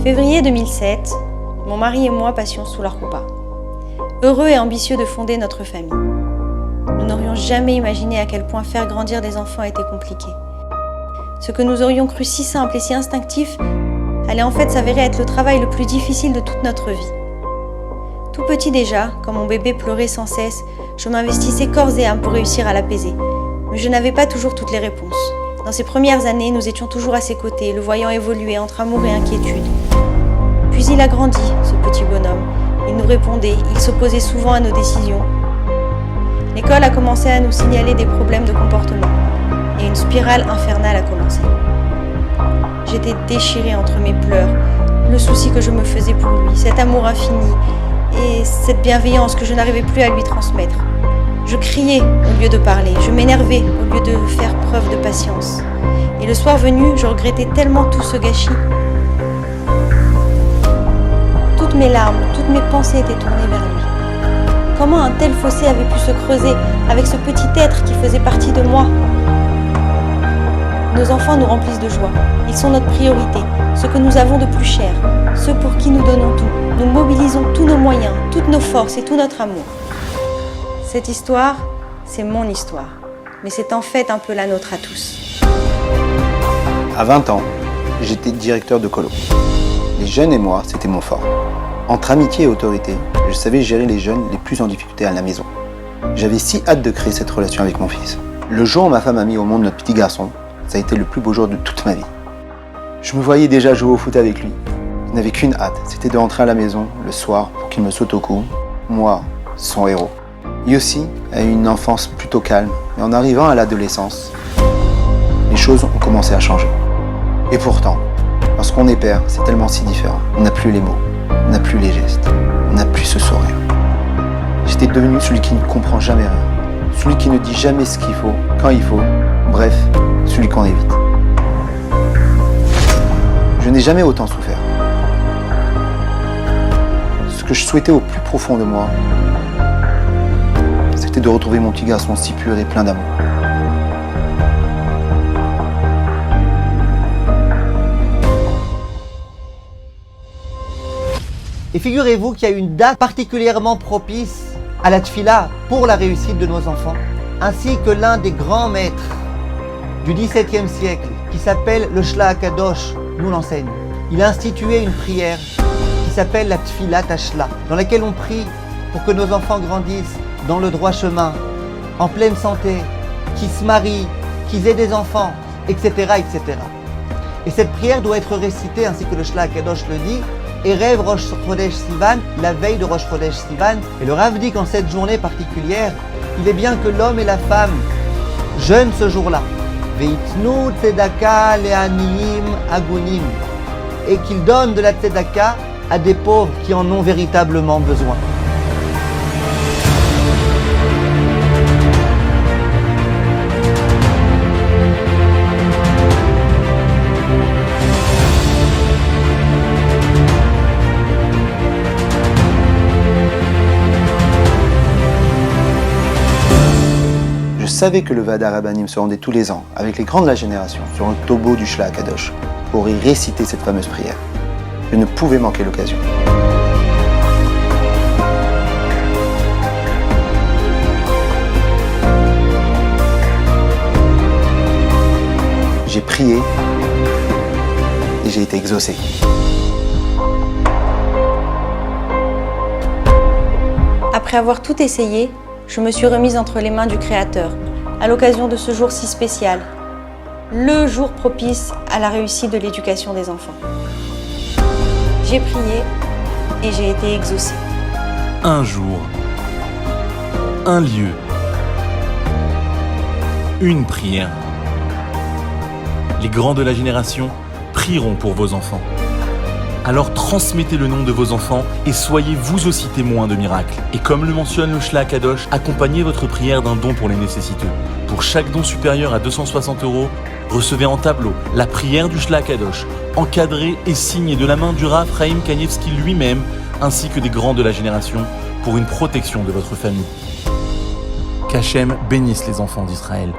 Février 2007, mon mari et moi passions sous leur roupa. Heureux et ambitieux de fonder notre famille. Nous n'aurions jamais imaginé à quel point faire grandir des enfants était compliqué. Ce que nous aurions cru si simple et si instinctif allait en fait s'avérer être le travail le plus difficile de toute notre vie. Tout petit déjà, quand mon bébé pleurait sans cesse, je m'investissais corps et âme pour réussir à l'apaiser. Mais je n'avais pas toujours toutes les réponses. Dans ces premières années, nous étions toujours à ses côtés, le voyant évoluer entre amour et inquiétude. Puis il a grandi, ce petit bonhomme. Il nous répondait, il s'opposait souvent à nos décisions. L'école a commencé à nous signaler des problèmes de comportement. Et une spirale infernale a commencé. J'étais déchirée entre mes pleurs, le souci que je me faisais pour lui, cet amour infini et cette bienveillance que je n'arrivais plus à lui transmettre. Je criais au lieu de parler, je m'énervais au lieu de faire preuve de patience. Et le soir venu, je regrettais tellement tout ce gâchis. Toutes mes larmes, toutes mes pensées étaient tournées vers lui. Comment un tel fossé avait pu se creuser avec ce petit être qui faisait partie de moi ? Nos enfants nous remplissent de joie. Ils sont notre priorité, ce que nous avons de plus cher, ceux pour qui nous donnons tout. Nous mobilisons tous nos moyens, toutes nos forces et tout notre amour. Cette histoire, c'est mon histoire, mais c'est en fait un peu la nôtre à tous. À 20 ans, j'étais directeur de colo. Les jeunes et moi, c'était mon fort. Entre amitié et autorité, je savais gérer les jeunes les plus en difficulté à la maison. J'avais si hâte de créer cette relation avec mon fils. Le jour où ma femme a mis au monde notre petit garçon, ça a été le plus beau jour de toute ma vie. Je me voyais déjà jouer au foot avec lui. Je n'avais qu'une hâte, c'était de rentrer à la maison le soir pour qu'il me saute au cou. Moi, son héros. Lui aussi a eu une enfance plutôt calme, mais en arrivant à l'adolescence, les choses ont commencé à changer. Et pourtant, lorsqu'on est père, c'est tellement si différent. On n'a plus les mots, on n'a plus les gestes, on n'a plus ce sourire. J'étais devenu celui qui ne comprend jamais rien, celui qui ne dit jamais ce qu'il faut, quand il faut, bref, celui qu'on évite. Je n'ai jamais autant souffert. Ce que je souhaitais au plus profond de moi, c'était de retrouver mon petit garçon si pur et plein d'amour. Et figurez-vous qu'il y a une date particulièrement propice à la tfila pour la réussite de nos enfants, ainsi que l'un des grands maîtres du XVIIe siècle, qui s'appelle le Shla HaKadosh, nous l'enseigne. Il a institué une prière qui s'appelle la Tfilat HaShla, dans laquelle on prie pour que nos enfants grandissent dans le droit chemin, en pleine santé, qu'ils se marient, qu'ils aient des enfants, etc., etc. Et cette prière doit être récitée, ainsi que le Shla HaKadosh le dit, Erev Rosh Chodesh Sivan, la veille de Rosh Chodesh Sivan. Et le Rav dit qu'en cette journée particulière, il est bien que l'homme et la femme jeûnent ce jour-là. Veitnu tzedaka le'aniyim agunim, et qu'ils donnent de la tzedaka à des pauvres qui en ont véritablement besoin. Je savais que le Vada Rabbanim se rendait tous les ans, avec les grands de la génération, sur un tombeau du Shla HaKadosh, pour y réciter cette fameuse prière. Je ne pouvais manquer l'occasion. J'ai prié et j'ai été exaucé. Après avoir tout essayé, je me suis remise entre les mains du Créateur, à l'occasion de ce jour si spécial, le jour propice à la réussite de l'éducation des enfants. J'ai prié et j'ai été exaucée. Un jour, un lieu, une prière. Les grands de la génération prieront pour vos enfants. Alors transmettez le nom de vos enfants et soyez vous aussi témoins de miracles. Et comme le mentionne le Shla HaKadosh, accompagnez votre prière d'un don pour les nécessiteux. Pour chaque don supérieur à 260 €, recevez en tableau la prière du Shla HaKadosh, encadrée et signée de la main du Rav Chaim Kanievski lui-même, ainsi que des grands de la génération, pour une protection de votre famille. Qu'Hachem bénisse les enfants d'Israël.